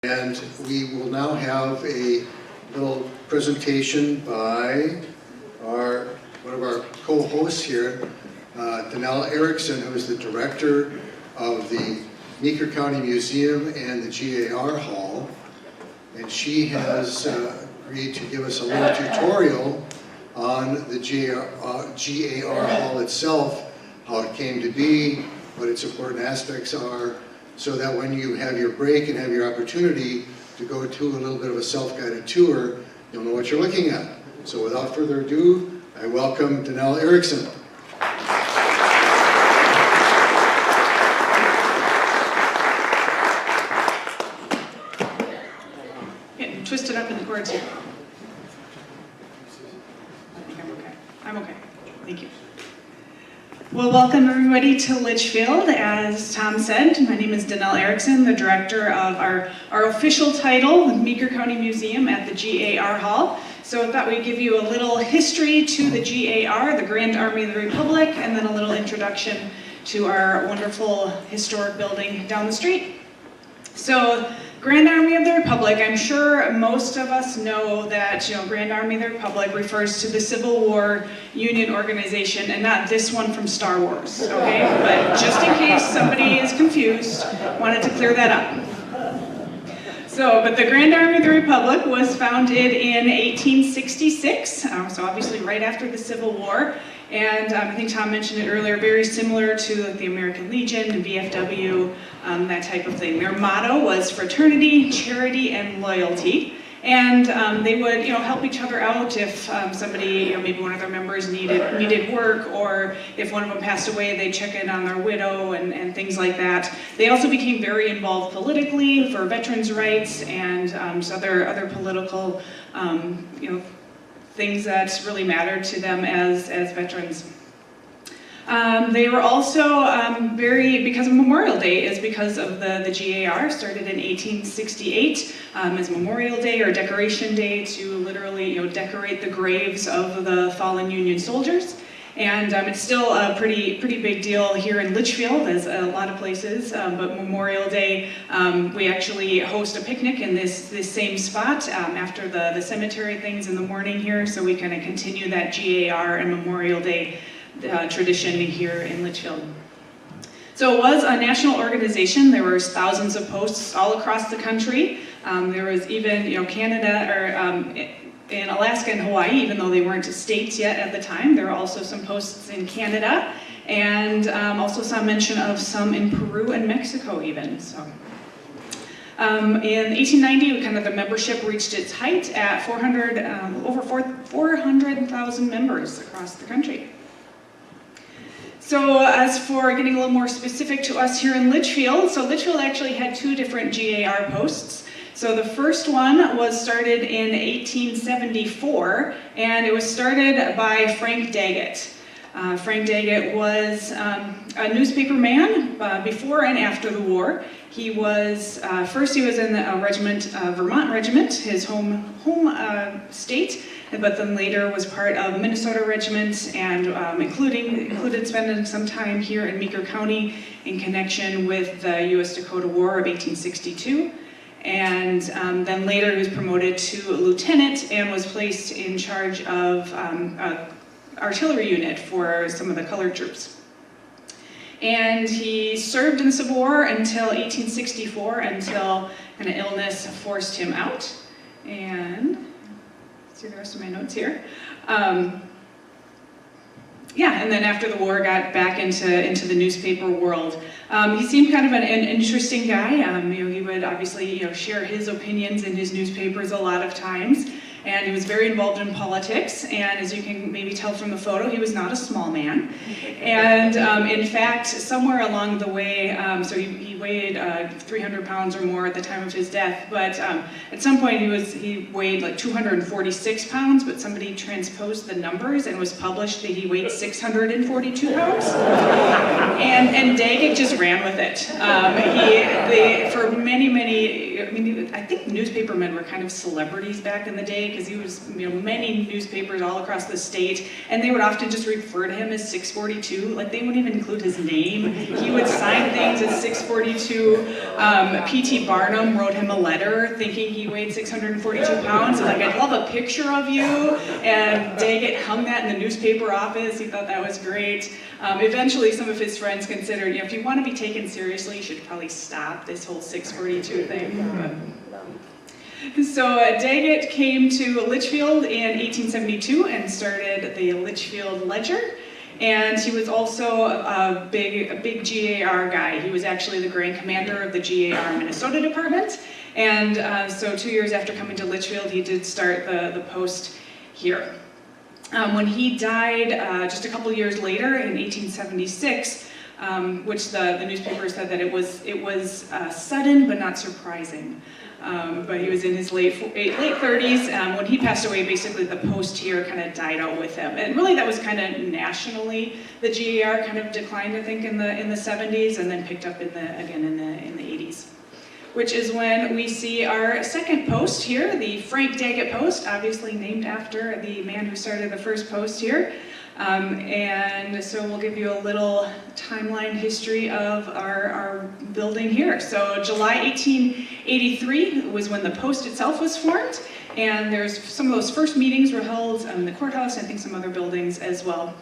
And we will now have a little presentation by one of our co-hosts here, Danelle Erickson, who is the director of the Meeker County Museum and the GAR Hall. And she has agreed to give us a little tutorial on the GAR Hall itself, how it came to be, what its important aspects are, so that when you have your break and have your opportunity to go to a little bit of a self-guided tour, you'll know what you're looking at. So without further ado, I welcome Danelle Erickson. Getting twisted up in the cords here. I think I'm okay. Thank you. Well, welcome everybody to Litchfield. As Tom said, my name is Danelle Erickson, the director of our official title, the Meeker County Museum at the GAR Hall. So I thought we'd give you a little history to the GAR, the Grand Army of the Republic, and then a little introduction to our wonderful historic building down the street. So, Grand Army of the Republic, I'm sure most of us know that, Grand Army of the Republic refers to the Civil War Union organization and not this one from Star Wars, okay? But just in case somebody is confused, wanted to clear that up. But the Grand Army of the Republic was founded in 1866, so obviously right after the Civil War. And I think Tom mentioned it earlier, very similar to the American Legion and VFW, that type of thing. Their motto was fraternity, charity, and loyalty. And they would, help each other out if somebody, maybe one of their members needed work, or if one of them passed away, they'd check in on their widow and things like that. They also became very involved politically for veterans' rights and other political, things that really mattered to them as veterans. They were also because of Memorial Day, is because of the GAR, started in 1868 as Memorial Day or Decoration Day to literally decorate the graves of the fallen Union soldiers. And it's still a pretty big deal here in Litchfield, as a lot of places, but Memorial Day, we actually host a picnic in this same spot after the cemetery things in the morning here, so we kind of continue that GAR and Memorial Day tradition here in Litchfield. So it was a national organization. There were thousands of posts all across the country. There was even, Canada, or in Alaska and Hawaii, even though they weren't states yet at the time. There were also some posts in Canada, and also some mention of some in Peru and Mexico even. So, in 1890, kind of the membership reached its height at over 400,000 members across the country. So as for getting a little more specific to us here in Litchfield, so Litchfield actually had two different GAR posts. So the first one was started in 1874, and it was started by Frank Daggett. Frank Daggett was a newspaper man before and after the war. He was, first he was in a regiment, Vermont Regiment, his home state, but then later was part of Minnesota Regiment, and included spending some time here in Meeker County in connection with the U.S. Dakota War of 1862. And then later he was promoted to lieutenant and was placed in charge of artillery unit for some of the colored troops. And he served in the Civil War until 1864, until an illness forced him out. And see the rest of my notes here. And then after the war, got back into the newspaper world. He seemed kind of an interesting guy. He would obviously share his opinions in his newspapers a lot of times. And he was very involved in politics, and as you can maybe tell from the photo, he was not a small man. And in fact, somewhere along the way, so he weighed 300 pounds or more at the time of his death, but at some point he weighed like 246 pounds, but somebody transposed the numbers and it was published that he weighed 642 pounds. And Daggett just ran with it. For many, I mean, I think newspapermen were kind of celebrities back in the day because he was, many newspapers all across the state, and they would often just refer to him as 642. Like they wouldn't even include his name. He would sign things as 642. P.T. Barnum wrote him a letter thinking he weighed 642 pounds. Like, I'd love a picture of you. And Daggett hung that in the newspaper office. He thought that was great. Eventually, some of his friends considered, if you want to be taken seriously, you should probably stop this whole 642 thing. So Daggett came to Litchfield in 1872 and started the Litchfield Ledger. And he was also a big GAR guy. He was actually the Grand Commander of the GAR Minnesota Department. And so 2 years after coming to Litchfield, he did start the post here. When he died just a couple years later in 1876, which the newspaper said that it was sudden but not surprising. But he was in his late 30s. When he passed away, basically the post here kind of died out with him. And really that was kind of nationally, the GAR kind of declined, I think, in the 70s and then picked up again in the 80s. Which is when we see our second post here, the Frank Daggett post, obviously named after the man who started the first post here. And so we'll give you a little timeline history of our building here. So July 1883 was when the post itself was formed, and there's some of those first meetings were held in the courthouse, and I think some other buildings as well.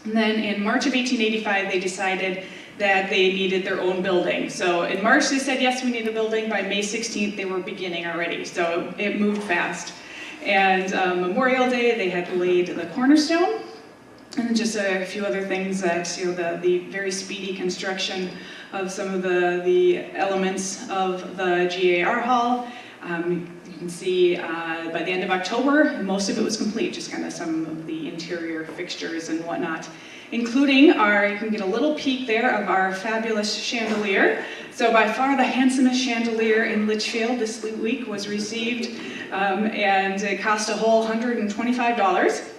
And then in March of 1885, they decided that they needed their own building. So in March they said, yes, we need a building. By May 16th, they were beginning already. So it moved fast. And Memorial Day, they had laid the cornerstone. And then just a few other things that, the very speedy construction of some of the elements of the GAR Hall. You can see by the end of October, most of it was complete, just kind of some of the interior fixtures and whatnot, including you can get a little peek there of our fabulous chandelier. So by far the handsomest chandelier in Litchfield this week was received, and it cost a whole $125.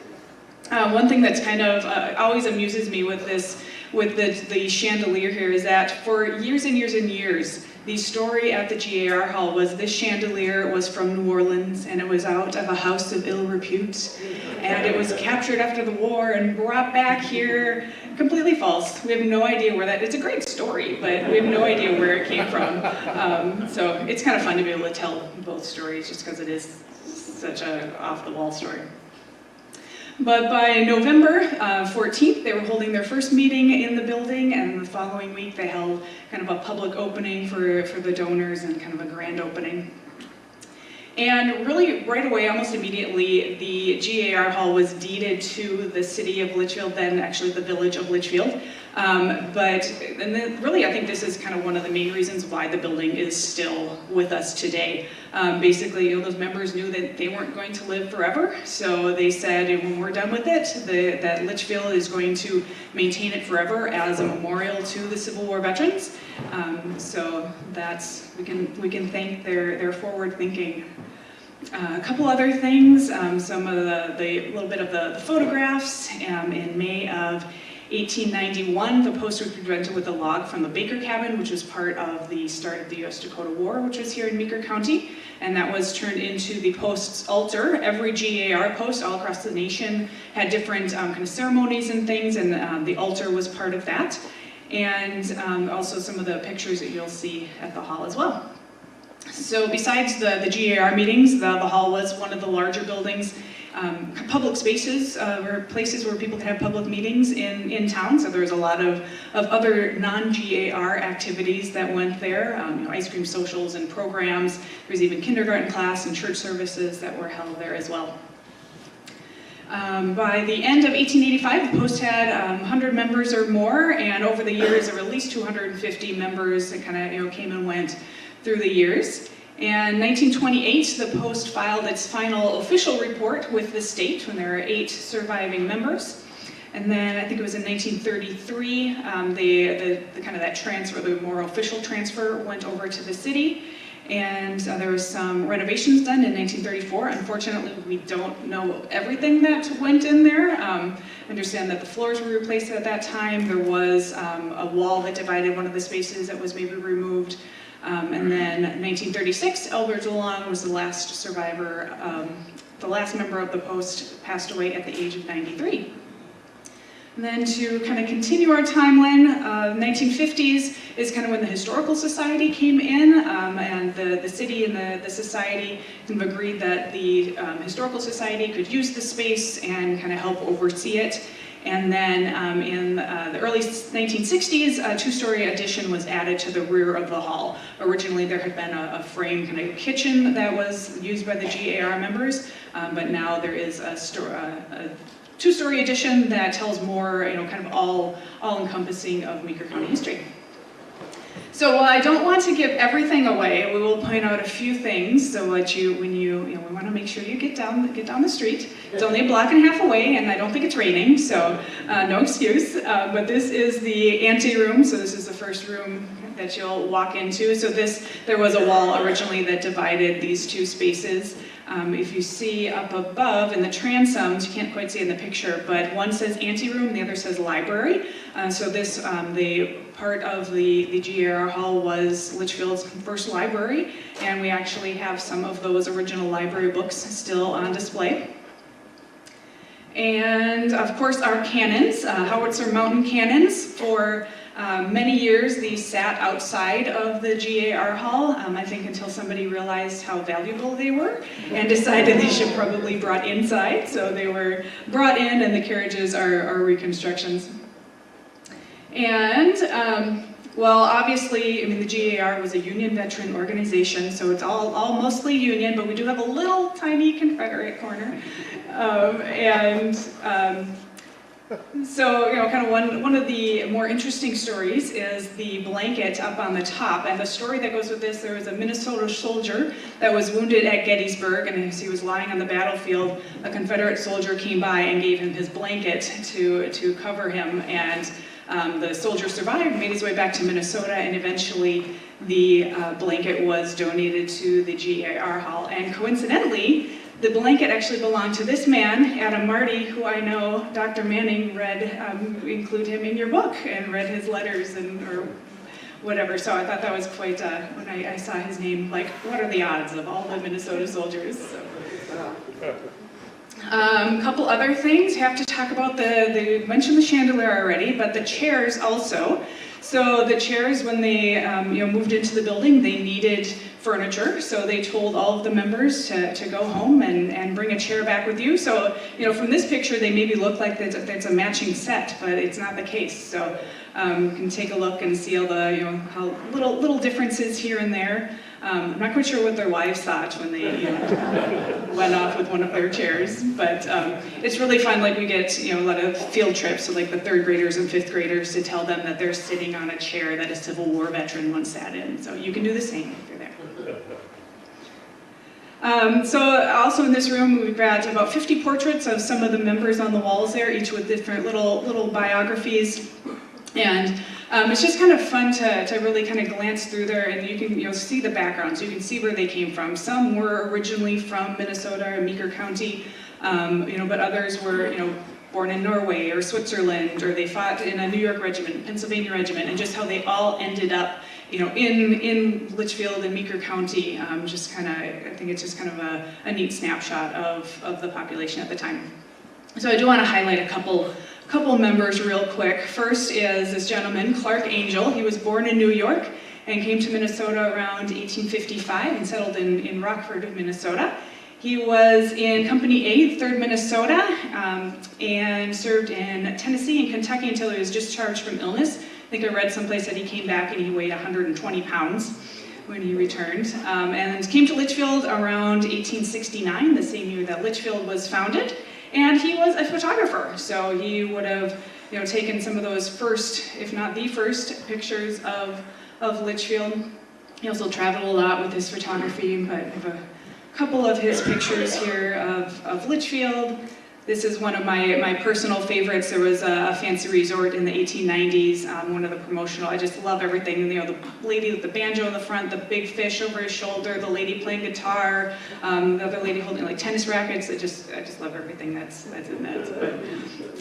One thing that's kind of always amuses me with the chandelier here is that for years and years and years, the story at the GAR Hall was this chandelier was from New Orleans and it was out of a house of ill repute, and it was captured after the war and brought back here. Completely false. We have no idea where it's a great story, but we have no idea where it came from. So it's kind of fun to be able to tell both stories just because it is such a off-the-wall story. But by November 14th, they were holding their first meeting in the building, and the following week they held kind of a public opening for the donors and kind of a grand opening. And really, right away, almost immediately, the GAR Hall was deeded to the city of Litchfield, then actually the village of Litchfield. Really, I think this is kind of one of the main reasons why the building is still with us today. Basically, those members knew that they weren't going to live forever, so they said when we're done with it, that Litchfield is going to maintain it forever as a memorial to the Civil War veterans. So we can thank their forward thinking. A couple other things, some of the little bit of the photographs. In May of 1891, the post was presented with a log from the Baker cabin, which was part of the start of the U.S.-Dakota War, which was here in Meeker County, and that was turned into the post's altar. Every GAR post all across the nation had different kind of ceremonies and things, and the altar was part of that, and also some of the pictures that you'll see at the hall as well. So besides the GAR meetings, the hall was one of the larger buildings, public spaces, or places where people could have public meetings in town. So there was a lot of other non-GAR activities that went there, ice cream socials and programs. There was even kindergarten class and church services that were held there as well. By the end of 1885, the post had 100 members or more, and over the years there were at least 250 members that kind of came and went through the years. And 1928, the post filed its final official report with the state when there were 8 surviving members. And then I think it was in 1933, the kind of that transfer, the more official transfer, went over to the city. And there was some renovations done in 1934. Unfortunately, we don't know everything that went in there. Understand that the floors were replaced at that time. There was a wall that divided one of the spaces that was maybe removed. And then 1936, Albert DeLong was the last survivor, the last member of the post, passed away at the age of 93. And then to kind of continue our timeline, 1950s is kind of when the Historical Society came in, and the city and the society kind of agreed that the Historical Society could use the space and kind of help oversee it. And then in the early 1960s, a two-story addition was added to the rear of the hall. Originally, there had been a frame kind of kitchen that was used by the GAR members, but now there is a two-story addition that tells more, kind of all-encompassing of Meeker County history. So while I don't want to give everything away, we will point out a few things so that we want to make sure you get down the street. It's only a block and a half away, and I don't think it's raining, so no excuse. But this is the ante room, so this is the first room that you'll walk into. So there was a wall originally that divided these two spaces. If you see up above in the transoms, you can't quite see in the picture, but one says anteroom, the other says library. So this, the part of the GAR hall was Litchfield's first library, and we actually have some of those original library books still on display. And of course our cannons, howitzer mountain cannons. For many years these sat outside of the GAR hall, I think until somebody realized how valuable they were and decided they should probably be brought inside. So they were brought in, and the carriages are reconstructions. And well, obviously, I mean, the GAR was a Union veteran organization, so it's all mostly Union, but we do have a little tiny Confederate corner. So, kind of one of the more interesting stories is the blanket up on the top. And the story that goes with this, there was a Minnesota soldier that was wounded at Gettysburg, and as he was lying on the battlefield, a Confederate soldier came by and gave him his blanket to cover him. And the soldier survived, made his way back to Minnesota, and eventually the blanket was donated to the GAR hall. And coincidentally, the blanket actually belonged to this man, Adam Marty, who I know Dr. Manning read, include him in your book, and read his letters or whatever. So I thought that was quite, when I saw his name, like, what are the odds of all the Minnesota soldiers? So. A couple other things. You have to talk about you mentioned the chandelier already, but the chairs also. So the chairs, when they moved into the building, they needed furniture, so they told all of the members to go home and bring a chair back with you. So, from this picture, they maybe look like that's a matching set, but it's not the case. So you can take a look and see all the, how little differences here and there. I'm not quite sure what their wives thought when they went off with one of their chairs, but it's really fun. Like, we get a lot of field trips with like the 3rd graders and 5th graders to tell them that they're sitting on a chair that a Civil War veteran once sat in. So you can do the same if you're there. So also in this room, we've got about 50 portraits of some of the members on the walls there, each with different little biographies. And it's just kind of fun to really kind of glance through there, and you can see the backgrounds. You can see where they came from. Some were originally from Minnesota or Meeker County, but others were born in Norway or Switzerland, or they fought in a New York regiment, Pennsylvania regiment, and just how they all ended up in Litchfield and Meeker County. I think it's just kind of a neat snapshot of the population at the time. So I do want to highlight a couple members real quick. First is this gentleman, Clark Angel. He was born in New York and came to Minnesota around 1855 and settled in Rockford, Minnesota. He was in Company A, 3rd Minnesota, and served in Tennessee and Kentucky until he was discharged from illness. I think I read someplace that he came back and he weighed 120 pounds when he returned. And came to Litchfield around 1869, the same year that Litchfield was founded. And he was a photographer, so he would have taken some of those first, if not the first, pictures of Litchfield. He also traveled a lot with his photography, but I have a couple of his pictures here of Litchfield. This is one of my personal favorites. There was a fancy resort in the 1890s, one of the promotional. I just love everything. You know, the lady with the banjo in the front, the big fish over his shoulder, the lady playing guitar, the other lady holding like tennis rackets. I just love everything that's in that.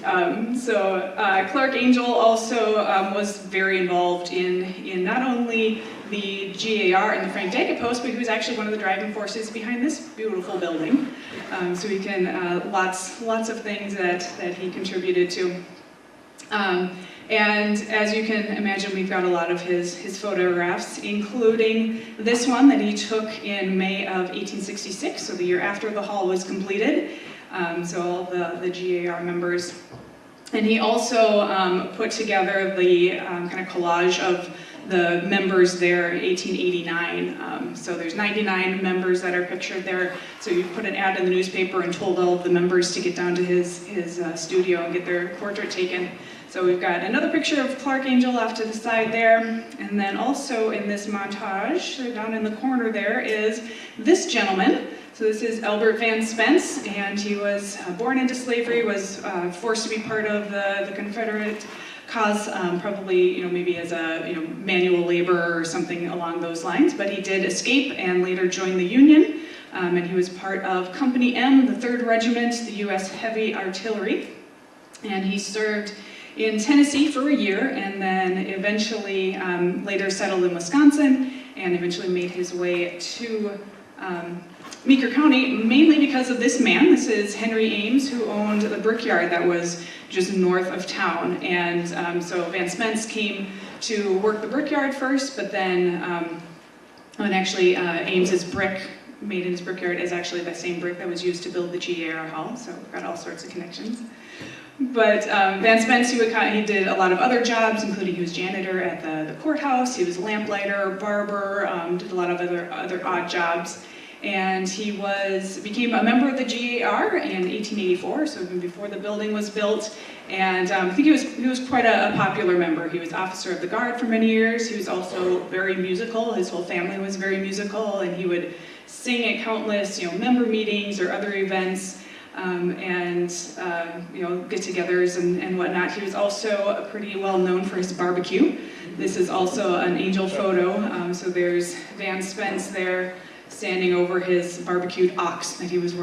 But, Clark Angel also was very involved in not only the GAR and the Frank Daggett Post, but he was actually one of the driving forces behind this beautiful building. So we can, lots of things that he contributed to. And as you can imagine, we've got a lot of his photographs, including this one that he took in May of 1866, so the year after the hall was completed. So all the GAR members. And he also put together the kind of collage of the members there in 1889. So there's 99 members that are pictured there. So you put an ad in the newspaper and told all of the members to get down to his studio and get their portrait taken. So we've got another picture of Clark Angel off to the side there. And then also in this montage, down in the corner there, is this gentleman. So this is Albert Van Spence, and he was born into slavery, was forced to be part of the Confederate cause, probably, maybe as a, manual labor or something along those lines, but he did escape and later joined the Union, and he was part of Company M, the 3rd Regiment, the U.S. Heavy Artillery, and he served in Tennessee for a year, and then eventually later settled in Wisconsin, and eventually made his way to Meeker County, mainly because of this man. This is Henry Ames, who owned the brickyard that was just north of town. And so Van Spence came to work the brickyard first, but then, and actually Ames's brick made in his brickyard is actually the same brick that was used to build the GAR Hall, so we've got all sorts of connections. But Van Spence, he did a lot of other jobs, including he was janitor at the courthouse, he was a lamplighter, barber, did a lot of other odd jobs. And he became a member of the GAR in 1884, so even before the building was built. And I think he was quite a popular member. He was officer of the guard for many years. He was also very musical. His whole family was very musical, and he would sing at countless, member meetings or other events, and get-togethers and whatnot. He was also pretty well known for his barbecue. This is also an angel photo. So there's Van Spence there, standing over his barbecued ox that he was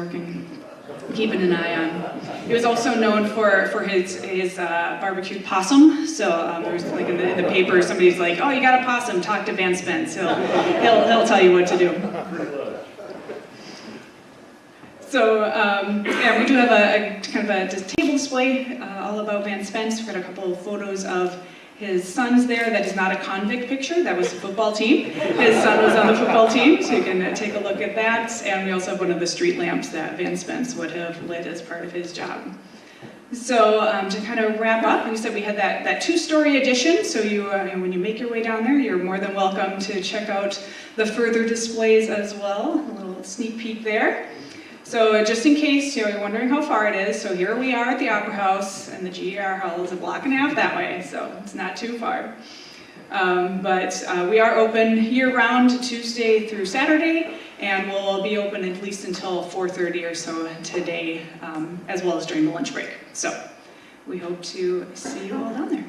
keeping an eye on. He was also known for his barbecued possum. So there's like in the paper, somebody's like, "Oh, you got a possum? Talk to Van Spence. He'll tell you what to do." So yeah, we do have a kind of a table display all about Van Spence. We've got a couple of photos of his sons there. That is not a convict picture, that was the football team. His son was on the football team, so you can take a look at that. And we also have one of the street lamps that Van Spence would have lit as part of his job. So to kind of wrap up, like I said, we had that 2-story addition, so when you make your way down there, you're more than welcome to check out the further displays as well. A little sneak peek there. So just in case you're wondering how far it is, so here we are at the Opera House, and the GAR Hall is a block and a half that way, so it's not too far. But we are open year-round, Tuesday through Saturday, and we'll be open at least until 4:30 or so today, as well as during the lunch break. So we hope to see you all down there.